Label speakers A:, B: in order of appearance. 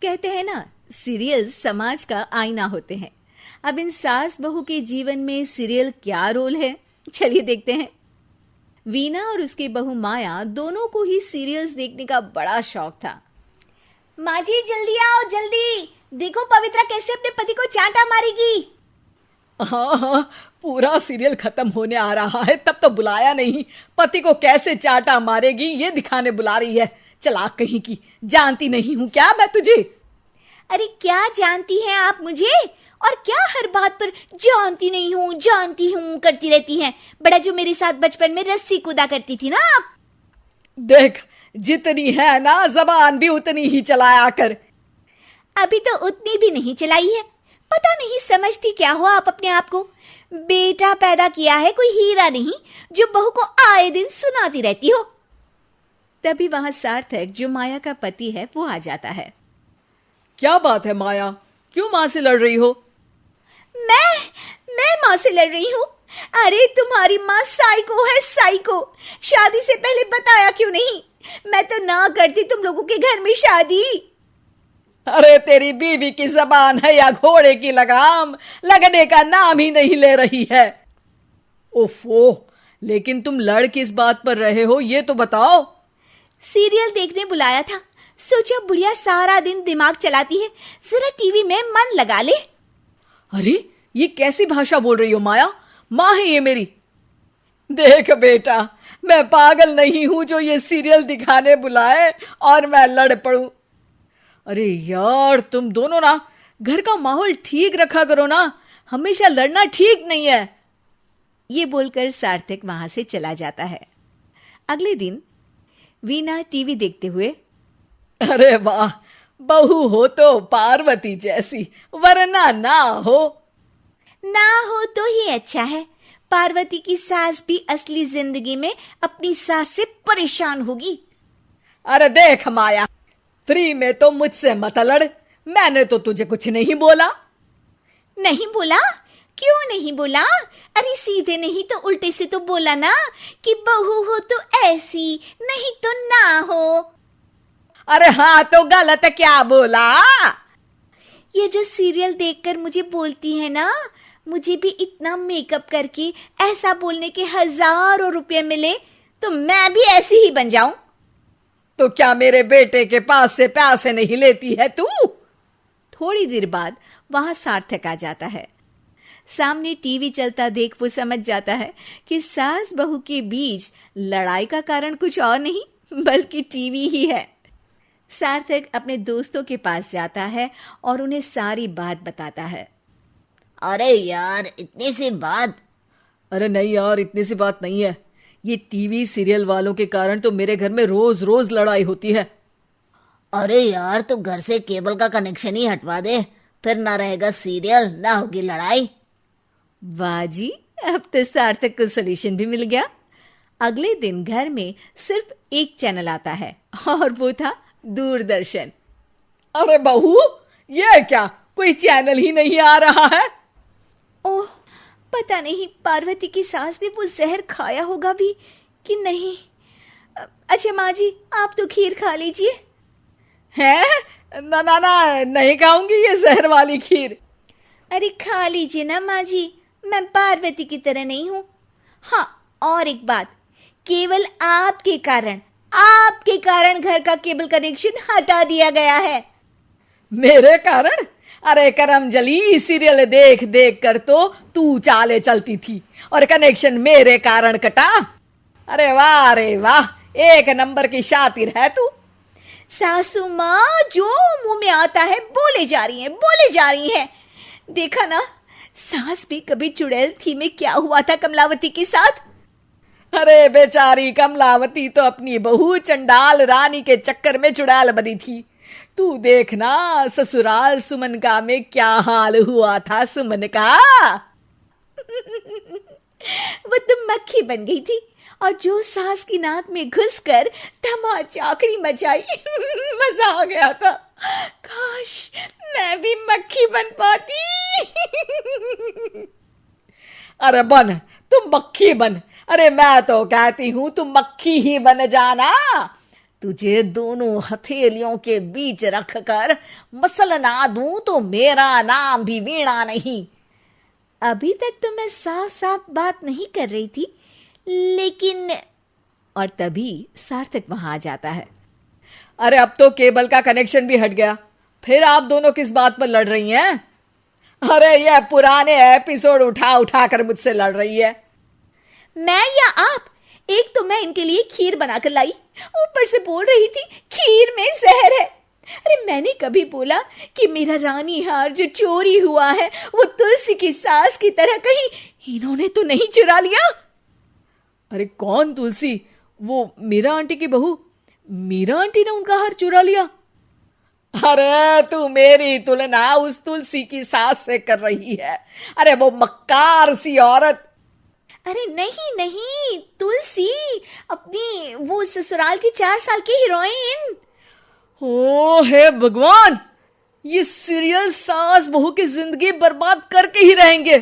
A: कहते हैं ना, सीरियल समाज का आईना होते हैं। अब इन सास बहू के जीवन में सीरियल क्या रोल है, चलिए देखते हैं। वीना और उसकी बहू माया दोनों को ही सीरियल्स देखने का बड़ा शौक था।
B: माँ जी जल्दी आओ, जल्दी देखो पवित्रा कैसे अपने पति को चांटा मारेगी।
C: हाँ हाँ, पूरा सीरियल खत्म होने आ रहा है, तब तो बुलाया नहीं। पति को कैसे चाटा मारेगी ये दिखाने बुला रही है। चलाक कहीं की, जानती नहीं हूँ क्या मैं तुझे?
B: अरे क्या जानती हैं आप मुझे, और क्या हर बात पर जानती हूँ करती रहती हैं। बड़ा जो मेरे साथ बचपन में रस्सी कूदा करती थी ना आप।
C: देख, जितनी है ना जबान भी उतनी ही चलाया कर।
B: अभी तो उतनी भी नहीं चलाई है। पता नहीं समझती क्या हो आप अपने आप को। बेटा पैदा किया है कोई हीरा नहीं जो बहू को आए दिन सुनाती रहती हो।
A: तभी वहां सार्थक, जो माया का पति है, वो आ जाता है।
C: क्या बात है माया, क्यों माँ से लड़ रही हो?
B: मैं माँ से लड़ रही हूँ? अरे तुम्हारी माँ साइको है, साइको। शादी से पहले बताया क्यों नहीं? मैं तो ना करती तुम लोगों के घर में शादी।
C: अरे तेरी बीवी की जबान है या घोड़े की लगाम, लगने का नाम ही नहीं ले रही है। ओफो, लेकिन तुम लड़ किस बात पर रहे हो ये तो बताओ।
B: सीरियल देखने बुलाया था, सोचा बुढ़िया सारा दिन दिमाग चलाती है, जरा टीवी में मन लगा ले।
C: अरे ये कैसी भाषा बोल रही हो माया? माँ है ये मेरी। देख बेटा, मैं पागल नहीं हूं जो ये सीरियल दिखाने बुलाए और मैं लड़ पड़ूं। अरे यार, तुम दोनों ना घर का माहौल ठीक रखा करो ना, हमेशा लड़ना ठीक नहीं है।
A: ये बोलकर सार्थक वहां से चला जाता है। अगले दिन वीना टीवी देखते हुए,
C: अरे वाह, बहू हो तो पार्वती जैसी, वरना ना हो
B: तो ही अच्छा है। पार्वती की सास भी असली जिंदगी में अपनी सास से परेशान होगी।
C: अरे देख माया, फ्री में तो मुझसे मत लड़। मैंने तो तुझे कुछ नहीं बोला।
B: नहीं बोला? क्यों नहीं बोला? अरे सीधे नहीं तो उल्टे से तो बोला ना कि बहू हो तो ऐसी, नहीं तो ना हो।
C: अरे हाँ, तो गलत क्या बोला?
B: ये जो सीरियल देखकर मुझे बोलती है ना, मुझे भी इतना मेकअप करके ऐसा बोलने के हजारों रुपए मिले तो मैं भी ऐसी ही बन जाऊं।
C: तो क्या मेरे बेटे के पास से पैसे नहीं लेती है तू?
A: थोड़ी देर बाद वहां सार्थक आ जाता है। सामने टीवी चलता देख वो समझ जाता है कि सास बहू के बीच लड़ाई का कारण कुछ और नहीं बल्कि टीवी ही है। सार्थक अपने दोस्तों के पास जाता है और उन्हें सारी बात बताता है।
B: अरे यार, इतनी सी बात?
C: अरे नहीं यार, इतनी सी बात नहीं है। ये टीवी सीरियल वालों के कारण तो मेरे घर में रोज रोज लड़ाई होती है।
B: अरे यार, तो घर से केबल का कनेक्शन ही हटवा दे, फिर ना रहेगा सीरियल ना होगी लड़ाई।
A: वाह जी, अब तो सार्थक को सोल्यूशन भी मिल गया। अगले दिन घर में सिर्फ एक चैनल आता है और वो था दूरदर्शन।
C: अरे बहू, ये क्या, कोई चैनल ही नहीं आ रहा है?
B: ओह, पता नहीं पार्वती की सास ने वो जहर खाया होगा भी कि नहीं। अच्छा माँ जी, आप तो खीर खा लीजिए।
C: हैं? ना ना ना, नहीं खाऊंगी ये जहर वाली खीर।
B: अरे खा लीजिए ना माँ जी, मैं पार्वती की तरह नहीं हूँ। हाँ, और एक बात, केवल आपके कारण घर का केबल कनेक्शन हटा दिया गया है।
C: मेरे कारण? अरे करमजली, सीरियल देख देख कर तो तू चाले चलती थी और कनेक्शन मेरे कारण कटा। अरे वाह, एक नंबर की शातिर है तू।
B: सासू माँ जो मुंह में आता है बोले जा रही हैं। देखा ना, सास भी कभी चुड़ैल थी में क्या हुआ था कमलावती के साथ।
C: अरे बेचारी कमलावती तो अपनी बहू चंडाल रानी के चक्कर में चुड़ैल बनी थी। तू देखना ससुराल सुमन का में क्या हाल हुआ था सुमन का।
B: वो तो मक्खी बन गई थी और जो सास की नाक में घुसकर धमाचाकड़ी मचाई मजा आ गया था। काश मैं भी मक्खी बन पाती।
C: अरे बन, तुम मक्खी बन। अरे मैं तो कहती हूं तुम मक्खी ही बन जाना। तुझे दोनों हथेलियों के बीच रखकर मसलना दूं तो मेरा नाम भी वीणा नहीं।
B: अभी तक तो मैं साफ साफ बात नहीं कर रही थी, लेकिन
A: और तभी सार्थक वहां आ जाता है।
C: अरे अब तो केबल का कनेक्शन भी हट गया, फिर आप दोनों किस बात पर लड़ रही हैं? अरे ये पुराने एपिसोड उठा उठा कर मुझसे लड़ रही है।
B: मैं या आप? एक तो मैं इनके लिए खीर बनाकर लाई, ऊपर से बोल रही थी खीर में जहर है। अरे मैंने कभी बोला कि मेरा रानी हार जो चोरी हुआ है वो तुलसी की सास की तरह कहीं इन्होंने तो नहीं चुरा लिया?
C: अरे कौन तुलसी? वो मीरा आंटी की बहू। मीरा आंटी ने उनका हार चुरा लिया? अरे तू मेरी तुलना उस तुलसी की सास से कर रही है। अरे वो मक्कार सी औरत।
B: अरे नहीं नहीं, तुलसी, अपनी वो ससुराल की 4 साल की हीरोइन।
C: ओ हे भगवान, ये सीरियल सास बहू की जिंदगी बर्बाद करके ही रहेंगे।